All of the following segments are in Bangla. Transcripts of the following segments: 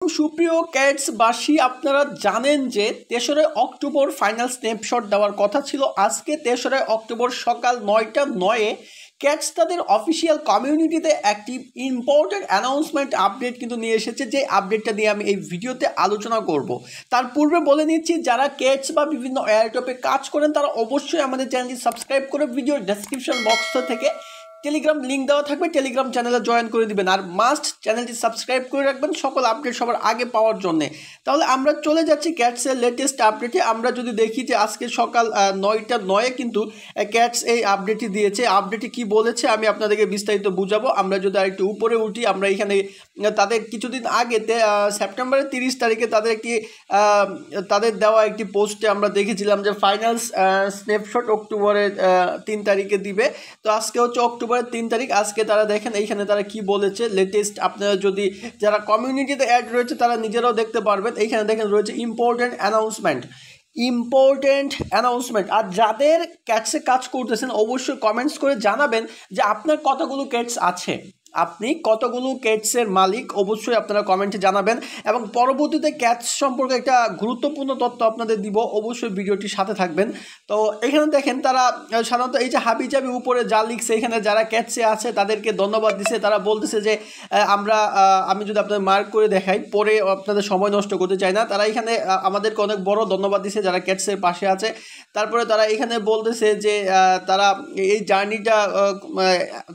সুপ্রিয় ক্যাটসবাসী, আপনারা জানেন যে ৩রা অক্টোবর ফাইনাল স্ন্যাপশট দেওয়ার কথা ছিল। আজকে ৩রা অক্টোবর সকাল ৯টা ৯-এ ক্যাটস তাদের অফিসিয়াল কমিউনিটিতে একটি ইম্পর্টেন্ট অ্যানাউন্সমেন্ট আপডেট কিন্তু নিয়ে এসেছে, যে আপডেটটা নিয়ে আমি এই ভিডিওতে আলোচনা করব। তার পূর্বে বলে নিচ্ছি, যারা ক্যাটস বা বিভিন্ন এয়ারটপে কাজ করেন তারা অবশ্যই আমাদের চ্যানেলটি সাবস্ক্রাইব করে ভিডিওর ডেসক্রিপশন বক্স থেকে টেলিগ্রাম লিঙ্ক দেওয়া থাকবে, টেলিগ্রাম চ্যানেলে জয়েন করে দিবেন। আর মাস্ট চ্যানেলটি সাবস্ক্রাইব করে রাখবেন সকল আপডেট সবার আগে পাওয়ার জন্য। তাহলে আমরা চলে যাচ্ছি ক্যাটসের লেটেস্ট আপডেটে। আমরা যদি দেখি যে আজকে সকাল ৯টা ৯-এ কিন্তু ক্যাটস এই আপডেটটি দিয়েছে। আপডেটে কি বলেছে আমি আপনাদেরকে বিস্তারিত বুঝাবো। আমরা যদি আরেকটু উপরে উঠি, আমরা এখানে তাদের কিছুদিন আগে সেপ্টেম্বরের 30 তারিখে তাদের দেওয়া একটি পোস্টে আমরা দেখেছিলাম যে ফাইনাল স্ন্যাপশট অক্টোবরের 3 তারিখে দিবে। তো আজকে হচ্ছে অক্টোবরের 3 তারিখ। আজকে তারা দেখেন এইখানে তারা কি বলেছে লেটেস্ট। আপনারা যদি যারা কমিউনিটিতে অ্যাড রয়েছে তারা নিজেরাও দেখতে পারবেন। এইখানে দেখেন রয়েছে ইম্পর্টেন্ট অ্যানাউন্সমেন্ট। আর যাদের ক্যাটসে কাজ করতেছেন অবশ্যই কমেন্টস করে জানাবেন যে আপনার কতগুলো ক্যাটস আছে, আপনি কতগুলো ক্যাটসের মালিক, অবশ্যই আপনারা কমেন্টে জানাবেন। এবং পরবর্তীতে ক্যাটস সম্পর্কে একটা গুরুত্বপূর্ণ তথ্য আপনাদের দিব, অবশ্যই ভিডিওটির সাথে থাকবেন। তো এখানে দেখেন তারা সাধারণত এই যে হাবিজাবি উপরে যা লিখছে, এখানে যারা ক্যাটসে আছে তাদেরকে ধন্যবাদ দিছে। তারা বলতেছে যে আমি যদি আপনাদের মার্ক করে দেখাই, পরে আপনাদের সময় নষ্ট করতে চাই না, তারা এখানে আমাদেরকে অনেক বড় ধন্যবাদ দিছে যারা ক্যাটসের পাশে আছে। তারপরে তারা এখানে বলতেছে যে তারা এই জার্নিটা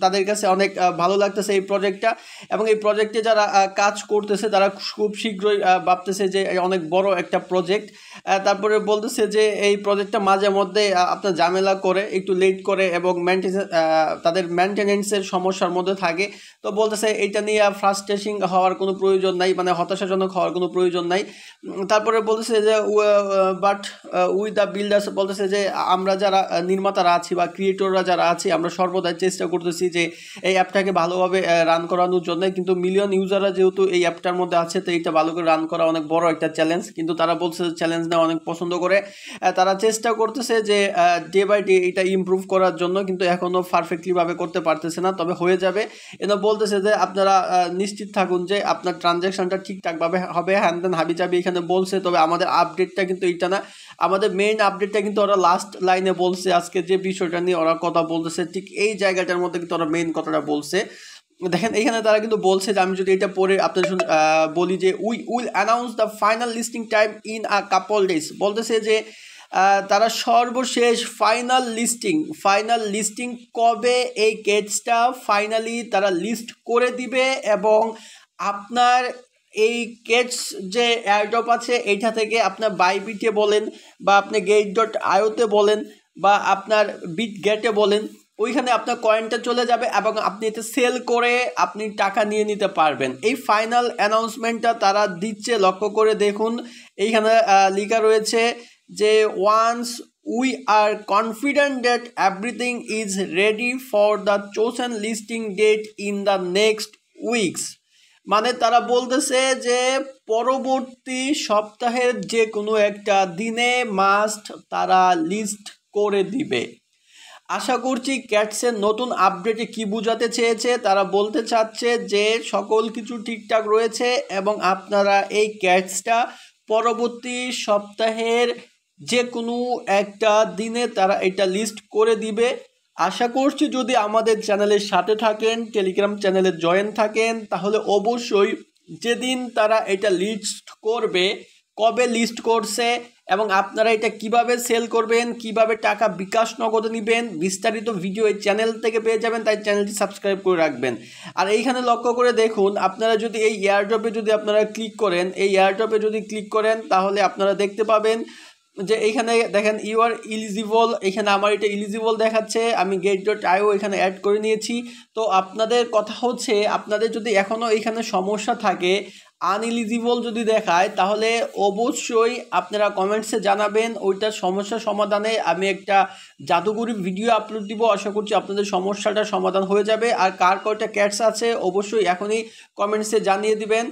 তাদের কাছে অনেক ভালো লাগতেছে এই প্রজেক্টটা, এবং এই প্রজেক্টে যারা কাজ করতেছে তারা খুব শীঘ্রই ভাবতেছে যে অনেক বড় একটা প্রজেক্ট। তারপরে বলতেছে যে এই প্রজেক্টটা মাঝে মধ্যে আপনার ঝামেলা করে, একটু লেট করে এবং তাদের মেনটেনেন্সের সমস্যার মধ্যে থাকে। তো বলতেছে এটা নিয়ে ফ্রাস্ট্রেশন হওয়ার কোনো প্রয়োজন নাই, মানে হতাশাজনক হওয়ার কোনো প্রয়োজন নাই। তারপরে বলতেছে যে বাট উই দ্য বিল্ডার্স, বলতেছে যে আমরা যারা নির্মাতারা আছি বা ক্রিয়েটররা যারা আছি, আমরা সর্বদাই চেষ্টা করতেছি যে এই অ্যাপটাকে ভালোভাবে রান করানোর জন্য। কিন্তু মিলিয়ন ইউজাররা যেহেতু এই অ্যাপটার মধ্যে আছে, তো এইটা ভালো করে রান করা অনেক বড় একটা চ্যালেঞ্জ। কিন্তু তারা বলছে চ্যালেঞ্জ নেওয়া অনেক পছন্দ করে। তারা চেষ্টা করতেছে যে ডে বাই ডে এটা ইমপ্রুভ করার জন্য, কিন্তু এখনও পারফেক্টলিভাবে করতে পারতেছে না, তবে হয়ে যাবে। এটা বলতেছে যে আপনারা নিশ্চিত থাকুন যে আপনার ট্রানজ্যাকশনটা ঠিকঠাকভাবে হবে। হ্যান দেন হাবিজাবি এখানে বলছে, তবে আমাদের আপডেটটা কিন্তু এইটা না, আমাদের মেইন আপডেটটা কিন্তু ওরা লাস্ট লাইনে বলছে। আজকে যে বিষয়টা নিয়ে ওরা কথা বলতেছে ঠিক এই জায়গাটার মধ্যে কিন্তু ওরা মেইন কথাটা বলছে। দেখেন এখানে তারা কিন্তু বলছে যে আমি যদি এটা পরে আপনাদের বলি যে we will announce the final listing time in a couple days. বলতেছে যে তারা সর্বশেষ ফাইনাল লিস্টিং কবে এই কেসটা ফাইনালি তারা লিস্ট করে দিবে, এবং আপনার এই কেটস যে এয়ারড্রপ আছে এইটা থেকে আপনার বাইবিটে বলেন বা আপনি gate.ioতে বলেন বা আপনার বিটগেটে বলেন, ওইখানে আপনার কয়েনটা চলে যাবে এবং আপনি এটা সেল করে আপনি টাকা নিয়ে নিতে পারবেন। এই ফাইনাল অ্যানাউন্সমেন্টটা তারা দিচ্ছে, লক্ষ্য করে দেখুন এইখানে লেখা রয়েছে যে once we are confident that everything is ready for the chosen listing date in the next weeks. মানে তারা বলতেছে যে পরবর্তী সপ্তাহের যে কোনো একটা দিনে মাস্ট তারা লিস্ট করে দিবে। আশা করছি ক্যাটসের নতুন আপডেটে কি বোঝাতে চেয়েছে, তারা বলতে চাচ্ছে যে সকল কিছু ঠিকঠাক রয়েছে এবং আপনারা এই ক্যাটসটা পরবর্তী সপ্তাহের যে কোনো একটা দিনে তারা এটা লিস্ট করে দিবে। আশা করছি যদি আমাদের চ্যানেলের সাথে থাকেন, টেলিগ্রাম চ্যানেলে জয়েন থাকেন, তাহলে অবশ্যই যেদিন তারা এটা লিস্ট করবে, কবে লিস্ট করছে এবং আপনারা এটা কিভাবে সেল করবেন, কিভাবে টাকা বিকাশ নগদে নেবেন, বিস্তারিত ভিডিও এই চ্যানেল থেকে পেয়ে যাবেন। তাই চ্যানেলটি সাবস্ক্রাইব করে রাখবেন। আর এইখানে লক্ষ্য করে দেখুন, আপনারা যদি এই এয়ারড্রপে যদি আপনারা ক্লিক করেন তাহলে আপনারা দেখতে পাবেন যে এইখানে দেখেন ইউ আর ইলিজিবল। এখানে আমার এটা ইলিজিবল দেখাচ্ছে, আমি gate.io এখানে অ্যাড করে নিয়েছি। তো আপনাদের কথা হচ্ছে, আপনাদের যদি এখনও এখানে সমস্যা থাকে, আনএলিজিবল যদি দেখায়, তাহলে অবশ্যই আপনারা কমেন্টসে জানাবেন। ওইটার সমস্যা সমাধানে আমি একটা জাদুঘরি ভিডিও আপলোড দিব। আশা করছি আপনাদের সমস্যাটা সমাধান হয়ে যাবে। আর কার কয়টা ক্যাটস আছে অবশ্যই এখনই কমেন্টসে জানিয়ে দিবেন।